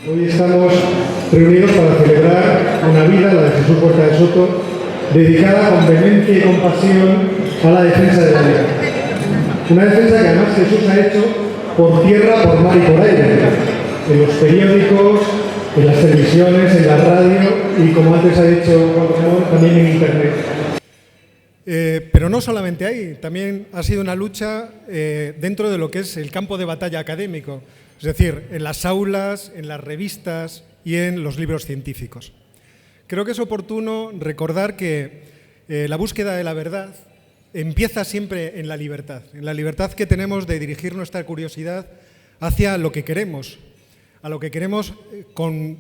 Hoy estamos reunidos para celebrar una vida, la de Jesús Huerta de Soto, dedicada con vehemencia y compasión a la defensa de la vida. Una defensa que además Jesús ha hecho por tierra, por mar y por aire, en los periódicos, en las televisiones, en la radio y, como antes ha dicho Juan Ramón, también en Internet. Pero no solamente ahí, también ha sido una lucha dentro de lo que es el campo de batalla académico, es decir, en las aulas, en las revistas y en los libros científicos. Creo que es oportuno recordar que la búsqueda de la verdad empieza siempre en la libertad que tenemos de dirigir nuestra curiosidad hacia lo que queremos, a lo que queremos con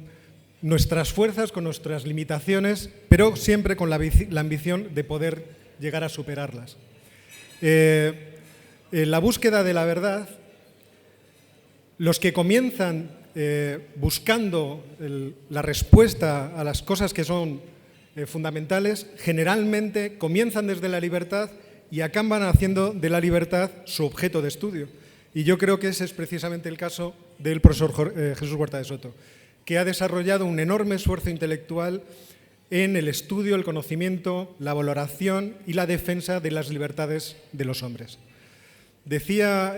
nuestras fuerzas, con nuestras limitaciones, pero siempre con la ambición de poder llegar a superarlas. En la búsqueda de la verdad, los que comienzan buscando la respuesta a las cosas que son fundamentales, generalmente comienzan desde la libertad y acaban haciendo de la libertad su objeto de estudio. Y yo creo que ese es precisamente el caso del profesor Jesús Huerta de Soto, que ha desarrollado un enorme esfuerzo intelectual en el estudio, el conocimiento, la valoración y la defensa de las libertades de los hombres. Decía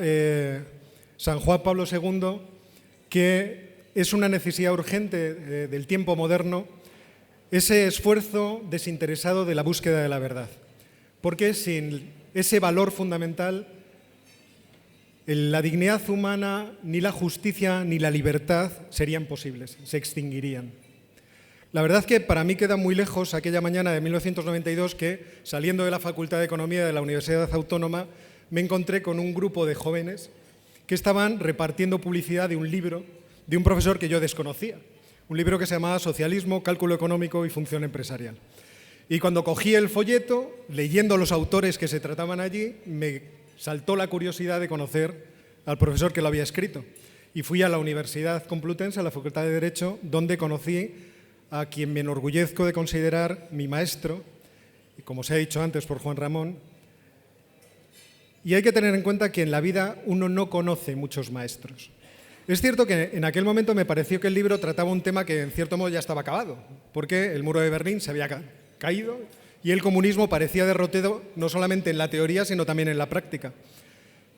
San Juan Pablo II que es una necesidad urgente del tiempo moderno ese esfuerzo desinteresado de la búsqueda de la verdad, porque sin ese valor fundamental la dignidad humana, ni la justicia, ni la libertad serían posibles, se extinguirían. La verdad que para mí queda muy lejos aquella mañana de 1992 que, saliendo de la Facultad de Economía de la Universidad Autónoma, me encontré con un grupo de jóvenes que estaban repartiendo publicidad de un libro de un profesor que yo desconocía, un libro que se llamaba Socialismo, Cálculo Económico y Función Empresarial. Y cuando cogí el folleto, leyendo los autores que se trataban allí, me saltó la curiosidad de conocer al profesor que lo había escrito. Y fui a la Universidad Complutense, a la Facultad de Derecho, donde conocí a quien me enorgullezco de considerar mi maestro, y como se ha dicho antes por Juan Ramón. Y hay que tener en cuenta que en la vida uno no conoce muchos maestros. Es cierto que en aquel momento me pareció que el libro trataba un tema que en cierto modo ya estaba acabado, porque el muro de Berlín se había caído y el comunismo parecía derrotado no solamente en la teoría, sino también en la práctica.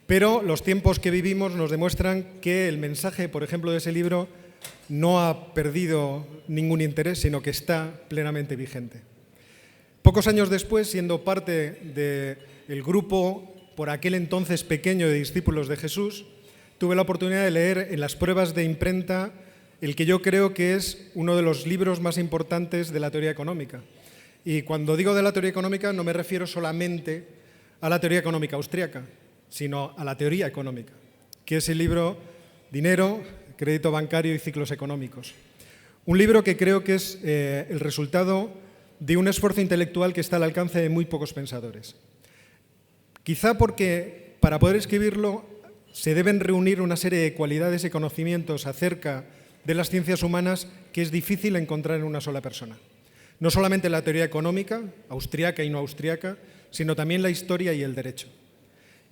Pero los tiempos que vivimos nos demuestran que el mensaje, por ejemplo, de ese libro no ha perdido ningún interés, sino que está plenamente vigente. Pocos años después, siendo parte del grupo, por aquel entonces pequeño, de discípulos de Jesús, tuve la oportunidad de leer en las pruebas de imprenta el que yo creo que es uno de los libros más importantes de la teoría económica. Y cuando digo de la teoría económica no me refiero solamente a la teoría económica austríaca, sino a la teoría económica, que es el libro Dinero, Crédito Bancario y Ciclos Económicos. Un libro que creo que es el resultado de un esfuerzo intelectual que está al alcance de muy pocos pensadores. Quizá porque para poder escribirlo se deben reunir una serie de cualidades y conocimientos acerca de las ciencias humanas que es difícil encontrar en una sola persona. No solamente la teoría económica, austríaca y no austríaca, sino también la historia y el derecho.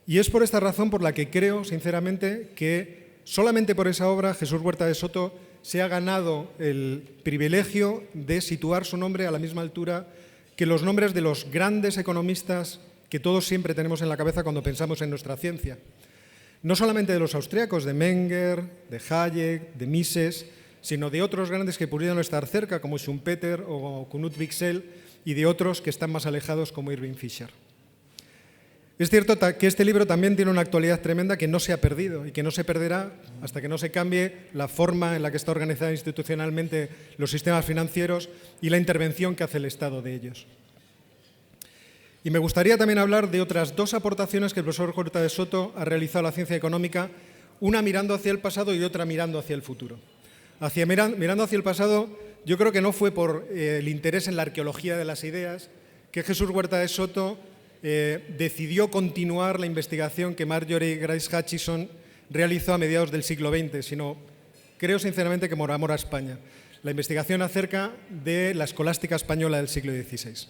Y es por esta razón por la que creo, sinceramente, que solamente por esa obra Jesús Huerta de Soto se ha ganado el privilegio de situar su nombre a la misma altura que los nombres de los grandes economistas que todos siempre tenemos en la cabeza cuando pensamos en nuestra ciencia. No solamente de los austríacos, de Menger, de Hayek, de Mises, sino de otros grandes que pudieron estar cerca, como Schumpeter o Knut Wicksell, y de otros que están más alejados, como Irving Fisher. Es cierto que este libro también tiene una actualidad tremenda que no se ha perdido y que no se perderá hasta que no se cambie la forma en la que está organizada institucionalmente los sistemas financieros y la intervención que hace el Estado de ellos. Y me gustaría también hablar de otras dos aportaciones que el profesor Huerta de Soto ha realizado a la ciencia económica, una mirando hacia el pasado y otra mirando hacia el futuro. Mirando hacia el pasado, yo creo que no fue por el interés en la arqueología de las ideas que Jesús Huerta de Soto decidió continuar la investigación que Marjorie Grace Hutchison realizó a mediados del siglo XX, sino creo sinceramente que por amor a España, la investigación acerca de la escolástica española del siglo XVI.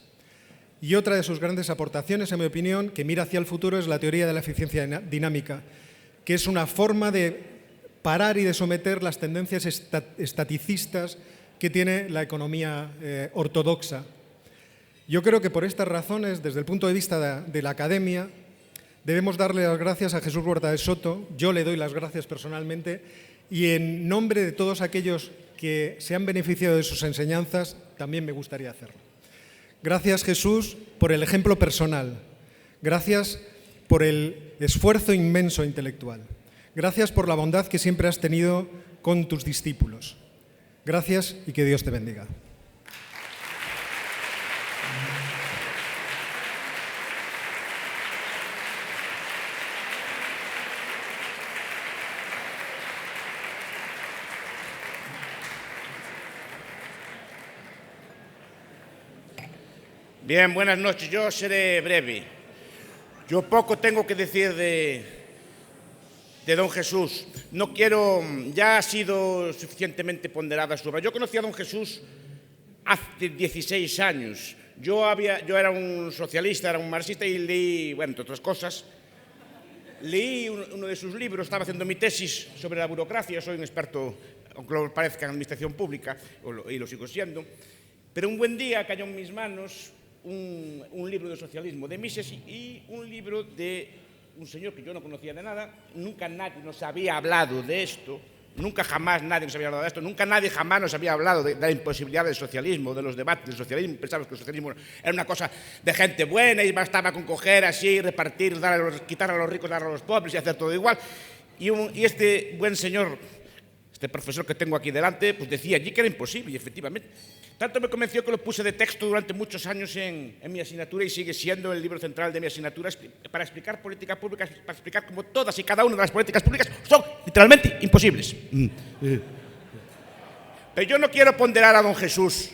Y otra de sus grandes aportaciones, en mi opinión, que mira hacia el futuro, es la teoría de la eficiencia dinámica, que es una forma de parar y de someter las tendencias estaticistas que tiene la economía ortodoxa. Yo creo que por estas razones, desde el punto de vista de la academia, debemos darle las gracias a Jesús Huerta de Soto. Yo le doy las gracias personalmente y en nombre de todos aquellos que se han beneficiado de sus enseñanzas, también me gustaría hacerlo. Gracias, Jesús, por el ejemplo personal. Gracias por el esfuerzo inmenso intelectual. Gracias por la bondad que siempre has tenido con tus discípulos. Gracias y que Dios te bendiga. Bien, buenas noches. Yo seré breve. Yo poco tengo que decir de don Jesús. No quiero, ya ha sido suficientemente ponderada su obra. Yo conocí a don Jesús hace 16 años. Yo era un socialista, era un marxista y leí, bueno, entre otras cosas, leí uno de sus libros, estaba haciendo mi tesis sobre la burocracia, soy un experto, aunque lo parezca, en administración pública, y lo sigo siendo, pero un buen día cayó en mis manos un libro de socialismo de Mises y un libro de un señor que yo no conocía de nada, nunca nadie nos había hablado de esto, nunca jamás nadie nos había hablado de esto, nunca nadie jamás nos había hablado de la imposibilidad del socialismo, de los debates del socialismo. Pensábamos que el socialismo era una cosa de gente buena y bastaba con coger así, repartir, quitar a los ricos, dar a los pobres y hacer todo igual. Y este buen señor, este profesor que tengo aquí delante, pues decía allí que era imposible y efectivamente. Tanto me convenció que lo puse de texto durante muchos años en mi asignatura y sigue siendo el libro central de mi asignatura para explicar política pública, para explicar cómo todas y cada una de las políticas públicas son literalmente imposibles. Pero yo no quiero ponderar a don Jesús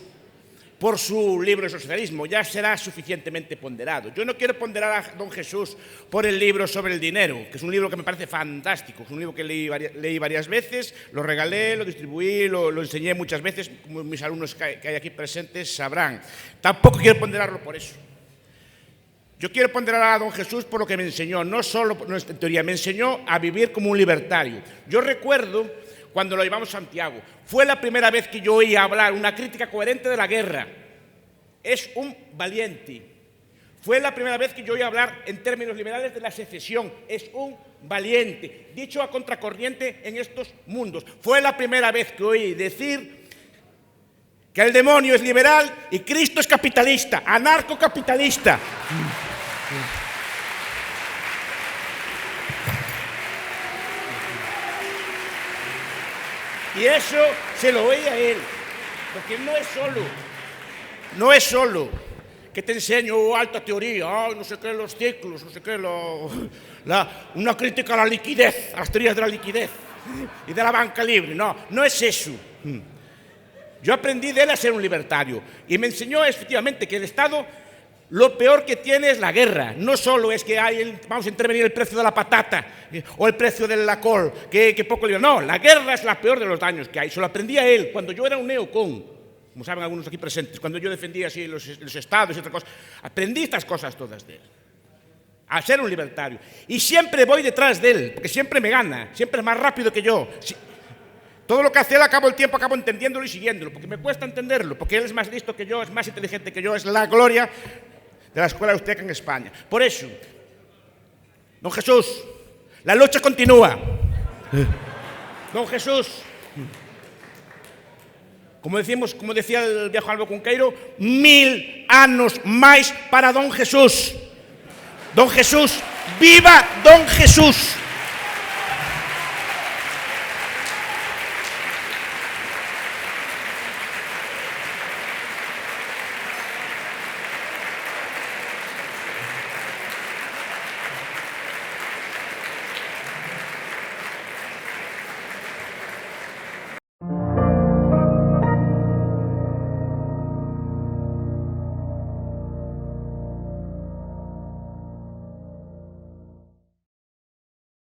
por su libro de socialismo, ya será suficientemente ponderado. Yo no quiero ponderar a don Jesús por el libro sobre el dinero, que es un libro que me parece fantástico, es un libro que leí varias veces, lo regalé, lo distribuí, lo enseñé muchas veces, como mis alumnos que hay aquí presentes sabrán. Tampoco quiero ponderarlo por eso. Yo quiero ponderar a don Jesús por lo que me enseñó, no solo en teoría, me enseñó a vivir como un libertario. Yo recuerdo cuando lo llevamos a Santiago, fue la primera vez que yo oí hablar una crítica coherente de la guerra. Es un valiente. Fue la primera vez que yo oí hablar en términos liberales de la secesión. Es un valiente. Dicho a contracorriente en estos mundos. Fue la primera vez que oí decir que el demonio es liberal y Cristo es capitalista, anarcocapitalista. Y eso se lo oí a él, porque no es solo que te enseño alta teoría, no sé qué, los ciclos, no sé qué, una crítica a la liquidez, a las teorías de la liquidez y de la banca libre, no es eso. Yo aprendí de él a ser un libertario y me enseñó efectivamente que el Estado lo peor que tiene es la guerra. No solo es que vamos a intervenir el precio de la patata o el precio de la col, que poco le... No, la guerra es la peor de los daños que hay. Se lo aprendí a él cuando yo era un neocon, como saben algunos aquí presentes, cuando yo defendía así los estados y otras cosas. Aprendí estas cosas todas de él, a ser un libertario. Y siempre voy detrás de él, porque siempre me gana, siempre es más rápido que yo. Todo lo que hace él, acabo entendiéndolo y siguiéndolo, porque me cuesta entenderlo, porque él es más listo que yo, es más inteligente que yo, es la gloria de la Escuela Austriaca en España. Por eso, don Jesús, la lucha continúa. Don Jesús, como decía el viejo Álvaro Cunqueiro, 1000 anos máis para don Jesús. Don Jesús, viva don Jesús.